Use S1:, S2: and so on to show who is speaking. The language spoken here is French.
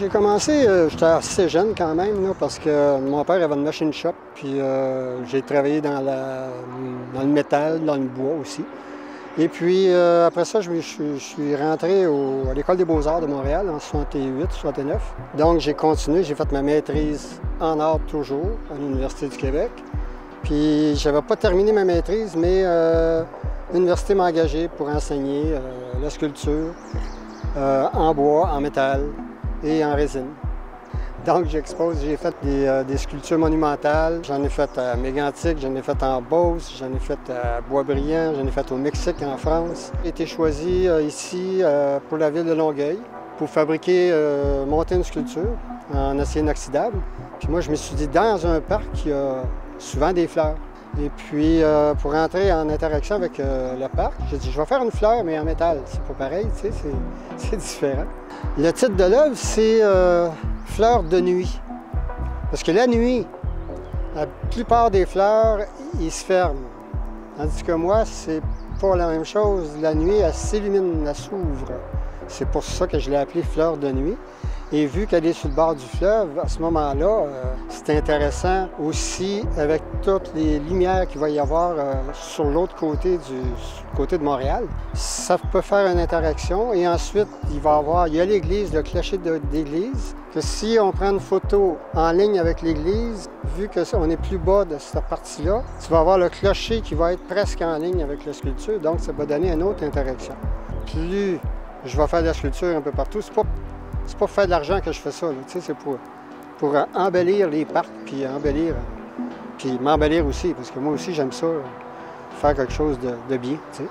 S1: J'ai commencé, j'étais assez jeune quand même, là, parce que mon père avait une machine shop, puis j'ai travaillé dans le métal, dans le bois aussi. Et puis après ça, je suis rentré à l'École des beaux-arts de Montréal en 68, 69. Donc j'ai continué, j'ai fait ma maîtrise en art toujours à l'Université du Québec. Puis j'avais pas terminé ma maîtrise, mais l'université m'a engagé pour enseigner la sculpture en bois, en métal et en résine. Donc j'expose, j'ai fait des sculptures monumentales, j'en ai fait à Mégantic, j'en ai fait en Beauce, j'en ai fait à Boisbriand, j'en ai fait au Mexique, en France. J'ai été choisi ici pour la ville de Longueuil pour fabriquer, monter une sculpture en acier inoxydable. Puis moi je me suis dit, dans un parc, il y a souvent des fleurs. Et puis, pour entrer en interaction avec le parc, j'ai dit, je vais faire une fleur, mais en métal. C'est pas pareil, tu sais, c'est différent. Le titre de l'œuvre, c'est Fleurs de nuit. Parce que la nuit, la plupart des fleurs, ils se ferment. Tandis que moi, c'est pas la même chose. La nuit, elle s'illumine, elle s'ouvre. C'est pour ça que je l'ai appelée Fleur de nuit. Et vu qu'elle est sur le bord du fleuve, à ce moment-là, c'est intéressant aussi avec toutes les lumières qu'il va y avoir sur l'autre côté côté de Montréal. Ça peut faire une interaction et ensuite, il y a l'église, le clocher d'église, que si on prend une photo en ligne avec l'église, vu qu'on est plus bas de cette partie-là, tu vas avoir le clocher qui va être presque en ligne avec la sculpture, donc ça va donner une autre interaction. Plus je vais faire de la sculpture un peu partout, c'est pas pour faire de l'argent que je fais ça, c'est pour embellir les parcs, puis m'embellir aussi, parce que moi aussi, j'aime ça, faire quelque chose de bien, tu sais.